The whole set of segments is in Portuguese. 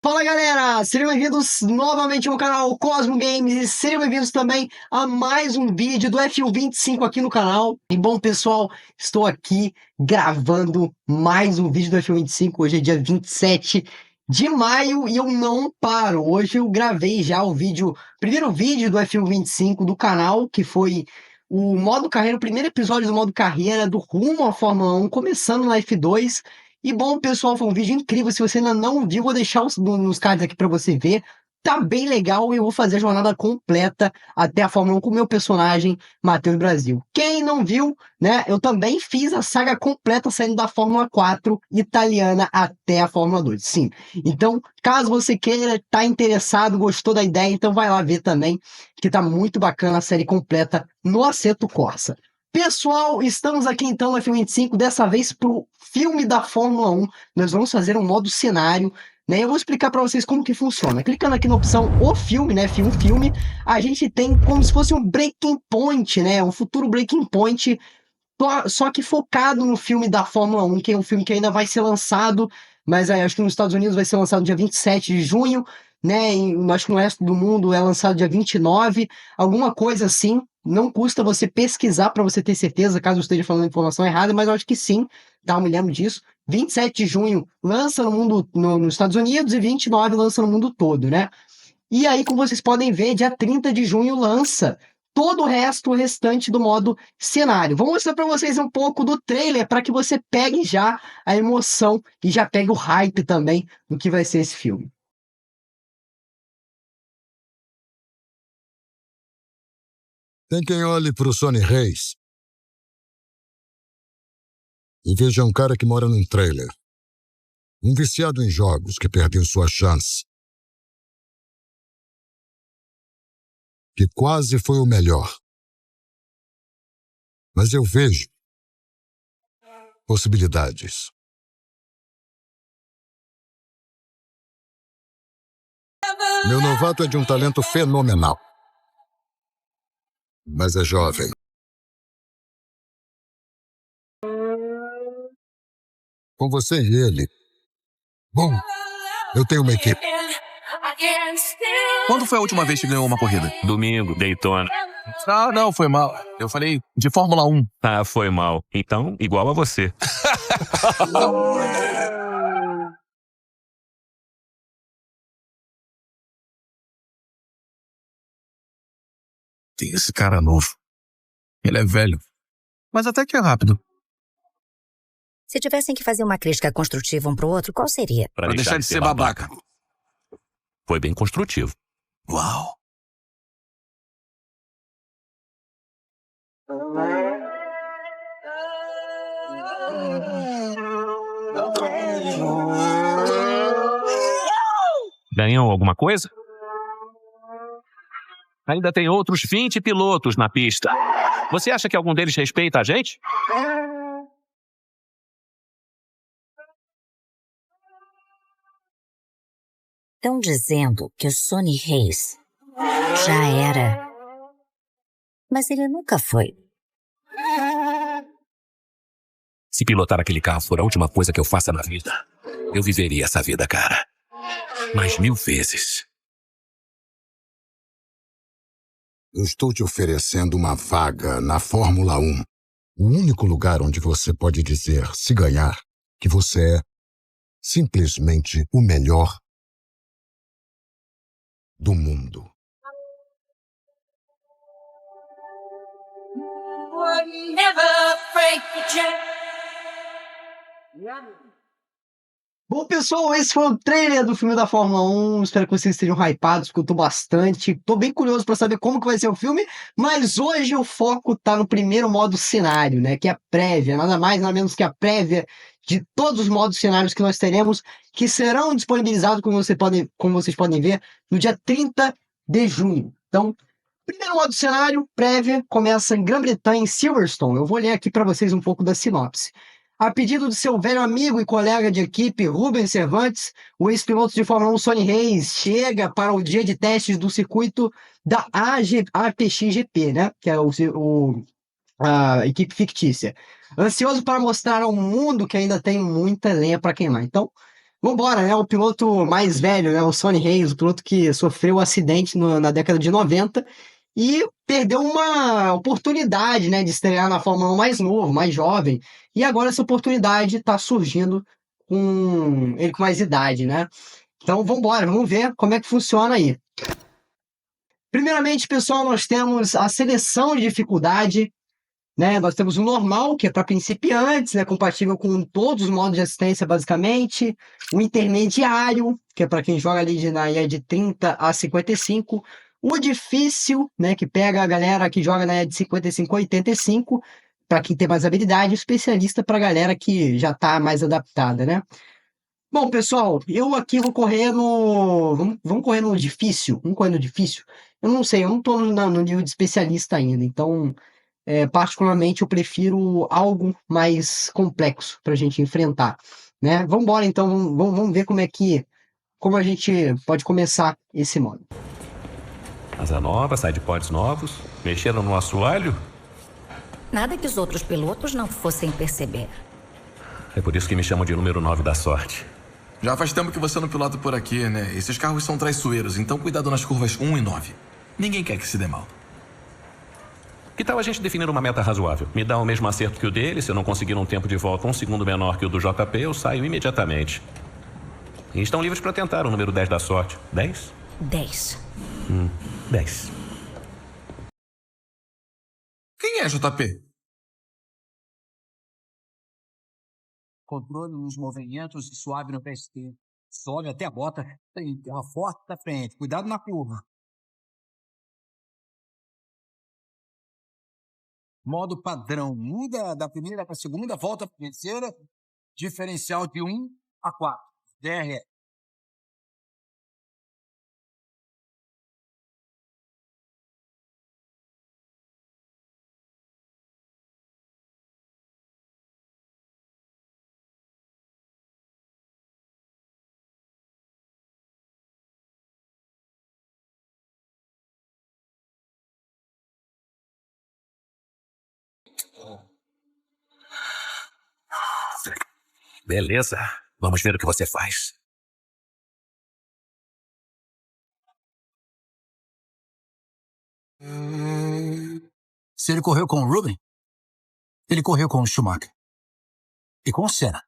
Fala galera, sejam bem-vindos novamente ao canal Cosmo Games e sejam bem-vindos também a mais um vídeo do F125 aqui no canal. E bom pessoal, estou aqui gravando mais um vídeo do F125, hoje é dia 27 de maio e eu não paro. Hoje eu gravei já o primeiro vídeo do F125 do canal, que foi o modo carreira, o primeiro episódio do modo carreira do rumo à Fórmula 1, começando na F2. E bom, pessoal, foi um vídeo incrível. Se você ainda não viu, vou deixar nos cards aqui para você ver. Tá bem legal e eu vou fazer a jornada completa até a Fórmula 1 com o meu personagem, Matheus Brasil. Quem não viu, né? Eu também fiz a saga completa saindo da Fórmula 4 italiana até a Fórmula 2. Sim. Então, caso você queira, tá interessado, gostou da ideia, então vai lá ver também, que tá muito bacana a série completa no Assetto Corsa. Pessoal, estamos aqui então no F25, dessa vez pro filme da Fórmula 1. Nós vamos fazer um modo cenário, né? Eu vou explicar para vocês como que funciona. Clicando aqui na opção O Filme, né? F1 Filme, a gente tem como se fosse um breaking point, né? Um futuro breaking point, só que focado no filme da Fórmula 1, que é um filme que ainda vai ser lançado, mas acho que nos Estados Unidos vai ser lançado dia 27 de junho, né? Acho que no resto do mundo é lançado dia 29, alguma coisa assim. Não custa você pesquisar para você ter certeza, caso eu esteja falando informação errada, mas eu acho que sim, tá? Eu me lembro disso. 27 de junho lança no mundo, nos Estados Unidos e 29 lança no mundo todo, né? E aí, como vocês podem ver, dia 30 de junho lança todo o restante do modo cenário. Vou mostrar para vocês um pouco do trailer para que você pegue já a emoção e já pegue o hype também do que vai ser esse filme. Tem quem olhe para o Sonny Reis e veja um cara que mora num trailer. Um viciado em jogos que perdeu sua chance. Que quase foi o melhor. Mas eu vejo possibilidades. Meu novato é de um talento fenomenal. Mas é jovem. Com você e ele. Bom, eu tenho uma equipe. Quando foi a última vez que ganhou uma corrida? Domingo, Daytona. Ah, não, foi mal. Eu falei de Fórmula 1. Ah, foi mal. Então, igual a você. Tem esse cara novo. Ele é velho, mas até que é rápido. Se tivessem que fazer uma crítica construtiva um pro outro, qual seria? Pra deixar de ser babaca. Foi bem construtivo. Uau. Ganhou alguma coisa? Ainda tem outros 20 pilotos na pista. Você acha que algum deles respeita a gente? Estão dizendo que o Sonny Reis já era. Mas ele nunca foi. Se pilotar aquele carro for a última coisa que eu faça na vida, eu viveria essa vida, cara. Mais 1000 vezes. Eu estou te oferecendo uma vaga na Fórmula 1. O único lugar onde você pode dizer, se ganhar, que você é simplesmente o melhor do mundo. Bom, pessoal, esse foi o trailer do filme da Fórmula 1. Espero que vocês estejam hypados, porque eu tô bastante. Tô bem curioso para saber como que vai ser o filme, mas hoje o foco tá no primeiro modo cenário, né? Que é a prévia, nada mais, nada menos que a prévia de todos os modos cenários que nós teremos, que serão disponibilizados, como vocês podem ver, no dia 30 de junho. Então, primeiro modo cenário, prévia, começa em Grã-Bretanha, em Silverstone. Eu vou ler aqui para vocês um pouco da sinopse. A pedido de seu velho amigo e colega de equipe, Rubens Cervantes, o ex-piloto de Fórmula 1 Sonny Reis chega para o dia de testes do circuito da APXGP, né? Que é a equipe fictícia. Ansioso para mostrar ao mundo que ainda tem muita lenha para queimar. Então, Vambora, né? O piloto mais velho, né? O Sonny Hayes, o piloto que sofreu um acidente na década de 90 e perdeu uma oportunidade, né, de estrear na Fórmula 1 mais novo, mais jovem. E agora essa oportunidade está surgindo com ele com mais idade, né? Então vambora, vamos ver como é que funciona aí. Primeiramente, pessoal, nós temos a seleção de dificuldade, né? Nós temos o normal, que é para principiantes, né? Compatível com todos os modos de assistência, basicamente. O intermediário, que é para quem joga ali na IA de 30 a 55. O difícil, né? Que pega a galera que joga na IA de 55 a 85, para quem tem mais habilidade. O especialista para a galera que já está mais adaptada, né? Bom, pessoal, eu aqui vou correr no. Vamos correr no difícil? Vamos correr no difícil? Eu não sei, eu não tô no nível de especialista ainda, então particularmente, eu prefiro algo mais complexo para a gente enfrentar, né? Vamos embora, então, vamos ver como a gente pode começar esse modo. Asa nova, sidepods novos. Mexeram no assoalho? Nada que os outros pilotos não fossem perceber. É por isso que me chamam de número 9 da sorte. Já faz tempo que você não pilota por aqui, né? Esses carros são traiçoeiros, então cuidado nas curvas 1 e 9. Ninguém quer que se dê mal. Que tal a gente definir uma meta razoável? Me dá o mesmo acerto que o dele. Se eu não conseguir um tempo de volta 1 segundo menor que o do JP, eu saio imediatamente. E estão livres para tentar o número 10 da sorte. 10? 10. 10. Quem é JP? Controle nos movimentos e suave no PST. Sobe até a bota. Tem terra forte da frente. Cuidado na curva. Modo padrão. Muda da primeira para a segunda, volta para a terceira. Diferencial de 1 a 4. DRE. Beleza. Vamos ver o que você faz. Se ele correu com o Ruben, ele correu com o Schumacher. E com o Senna.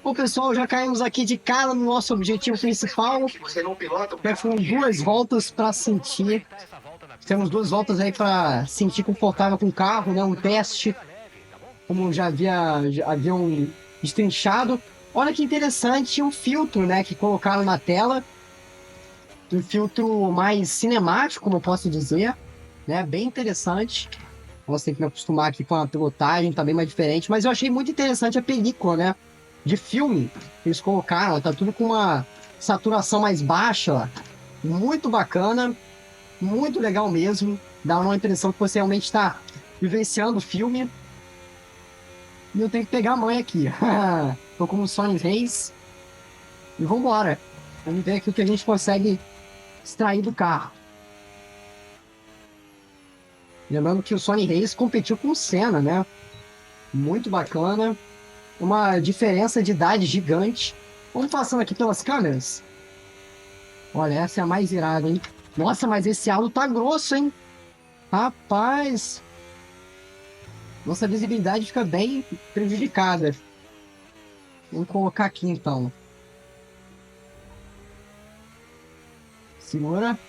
Bom, pessoal, já caímos aqui de cara no nosso objetivo principal. Já foram 2 voltas para sentir. Temos 2 voltas aí para sentir confortável com o carro, né? Um teste, como já haviam destrinchado. Olha que interessante o filtro, né, que colocaram na tela. Um filtro mais cinemático, como eu posso dizer, né? Bem interessante. Você tem que me acostumar aqui com a pilotagem, tá bem mais diferente. Mas eu achei muito interessante a película, né? De filme que eles colocaram. Tá tudo com uma saturação mais baixa, ó. Muito bacana. Muito legal mesmo. Dá uma impressão que você realmente está vivenciando o filme. E eu tenho que pegar a mãe aqui. Tô como o Sonny Hayes. E vambora. Vamos ver aqui o que a gente consegue extrair do carro. Lembrando que o Sonny Hayes competiu com o Senna, né? Muito bacana. Uma diferença de idade gigante. Vamos passando aqui pelas câmeras. Olha, essa é a mais irada, hein? Nossa, mas esse halo tá grosso, hein? Rapaz. Nossa visibilidade fica bem prejudicada. Vamos colocar aqui, então. Segura.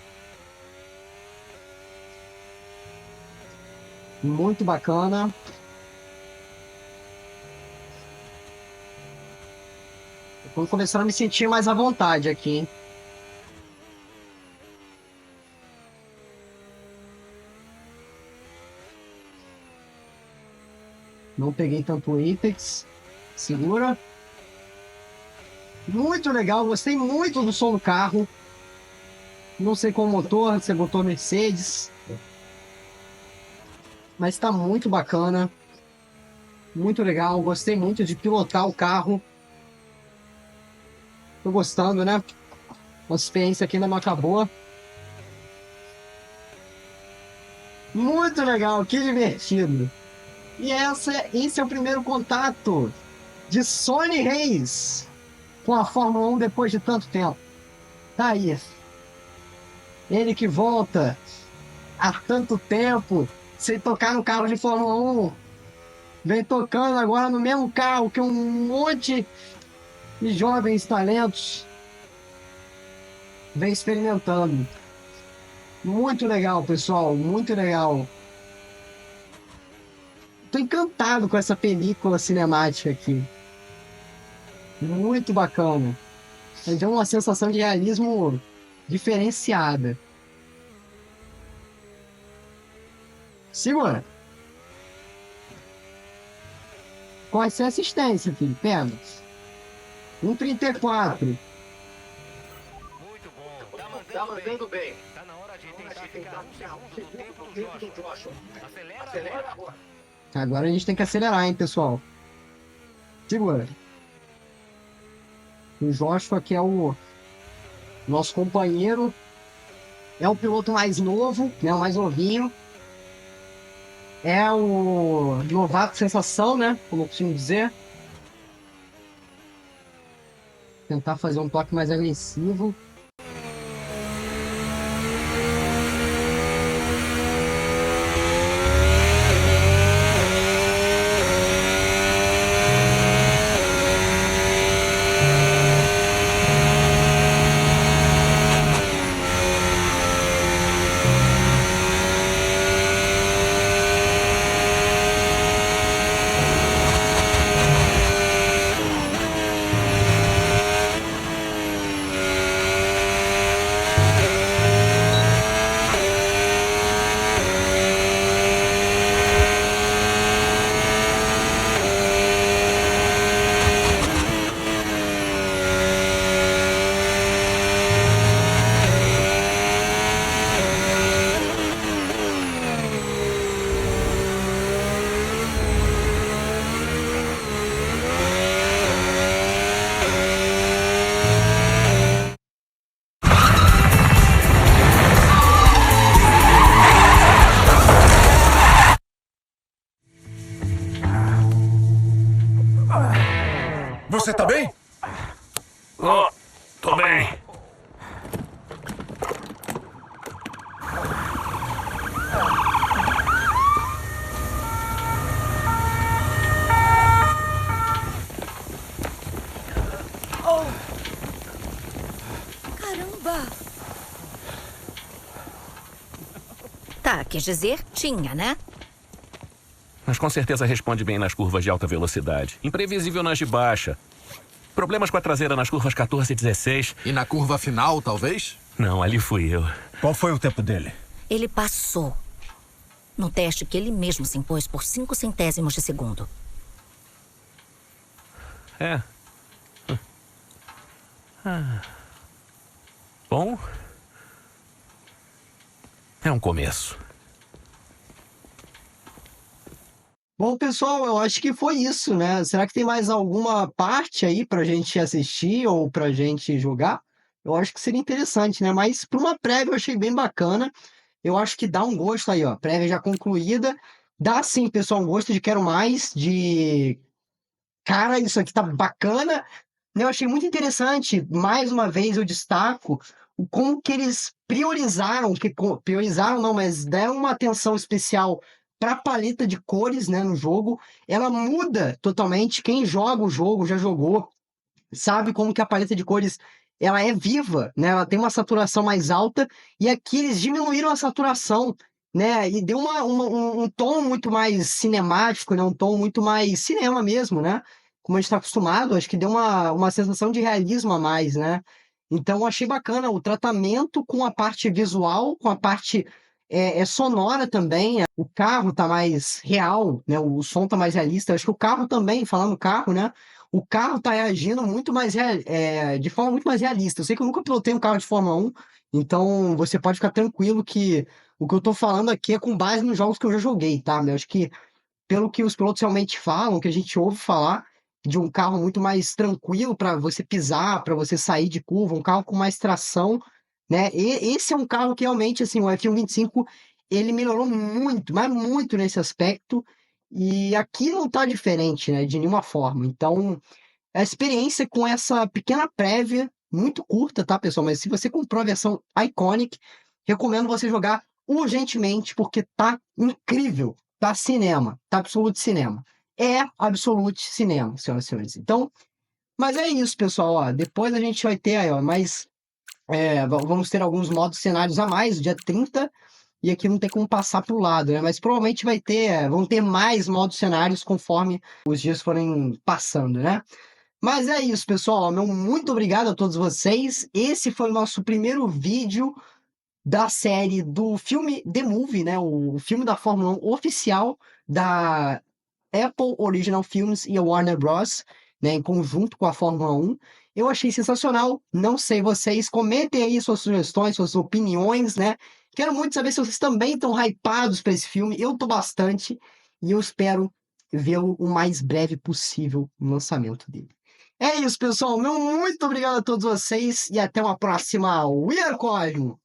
Muito bacana. Estou começando a me sentir mais à vontade aqui, hein? Não peguei tanto Apex. Segura. Muito legal, gostei muito do som do carro. Não sei qual motor, se é motor Mercedes. Mas tá muito bacana. Muito legal, gostei muito de pilotar o carro. Tô gostando, né? Nossa experiência aqui ainda não acabou. Muito legal, que divertido. E esse é o primeiro contato de Sonny Reis com a Fórmula 1 depois de tanto tempo. Tá aí. Ele que volta há tanto tempo sem tocar no carro de Fórmula 1. Vem tocando agora no mesmo carro que um monte de jovens talentos vem experimentando. Muito legal, pessoal, muito legal. Tô encantado com essa película cinemática aqui. Muito bacana. Deu uma sensação de realismo diferenciada. Segura. Qual é a assistência, filho? Pega. 1,34. Tá mandando bem. Tá na hora de intensificar um segundo do Joshua. Acelera agora. Agora a gente tem que acelerar, hein, pessoal. Segura. O Joshua, que é o nosso companheiro, é o piloto mais novo, né, o mais novinho. É o novato sensação, né, como eu costumo dizer. Tentar fazer um toque mais agressivo. Você tá bem? Oh, tô bem. Caramba! Tá, quer dizer, tinha, né? Mas com certeza responde bem nas curvas de alta velocidade. Imprevisível nas de baixa. Problemas com a traseira nas curvas 14 e 16. E na curva final, talvez? Não, ali fui eu. Qual foi o tempo dele? Ele passou no teste que ele mesmo se impôs por 5 centésimos de segundo. É. Bom. É um começo. Bom, pessoal, eu acho que foi isso, né? Será que tem mais alguma parte aí pra gente assistir ou pra gente jogar? Eu acho que seria interessante, né? Mas para uma prévia eu achei bem bacana. Eu acho que dá um gosto aí, ó. Prévia já concluída. Dá sim, pessoal, um gosto de quero mais, de cara, isso aqui tá bacana. Eu achei muito interessante. Mais uma vez eu destaco o como que eles priorizaram, priorizaram não, mas deram uma atenção especial para a paleta de cores, né, no jogo. Ela muda totalmente. Quem joga o jogo, já jogou, sabe como que a paleta de cores ela é viva, né? Ela tem uma saturação mais alta e aqui eles diminuíram a saturação, né? E deu um tom muito mais cinemático, né? Um tom muito mais cinema mesmo, né? Como a gente está acostumado, acho que deu uma sensação de realismo a mais, né? Então eu achei bacana o tratamento com a parte visual, com a parte sonora também. O carro tá mais real, né? O som tá mais realista. Acho que o carro também, falando carro, né? O carro tá reagindo muito mais de forma muito mais realista. Eu sei que eu nunca pilotei um carro de Fórmula 1, então você pode ficar tranquilo que o que eu tô falando aqui é com base nos jogos que eu já joguei, tá? Eu acho que pelo que os pilotos realmente falam, que a gente ouve falar de um carro muito mais tranquilo para você pisar, para você sair de curva, um carro com mais tração, né? E esse é um carro que realmente, assim, o F125 ele melhorou muito, mas muito nesse aspecto, e aqui não tá diferente, né, de nenhuma forma. Então, a experiência com essa pequena prévia, muito curta, tá, pessoal? Mas se você comprou a versão Iconic, recomendo você jogar urgentemente, porque tá incrível. Tá cinema, tá absolute cinema. É absolute cinema, senhoras e senhores. Então, mas é isso, pessoal. Ó, depois a gente vai ter aí, ó, mais. Vamos ter alguns modos cenários a mais, dia 30, e aqui não tem como passar pro lado, né? Mas provavelmente vão ter mais modos cenários conforme os dias forem passando, né? Mas é isso, pessoal. Meu muito obrigado a todos vocês. Esse foi o nosso primeiro vídeo da série do filme The Movie, né? O filme da Fórmula 1 oficial da Apple Original Films e a Warner Bros., né, em conjunto com a Fórmula 1. Eu achei sensacional. Não sei vocês, comentem aí suas sugestões, suas opiniões, né? Quero muito saber se vocês também estão hypados para esse filme. Eu tô bastante e eu espero vê-lo o mais breve possível no lançamento dele. É isso, pessoal. Meu muito obrigado a todos vocês e até uma próxima. We are Cosmo!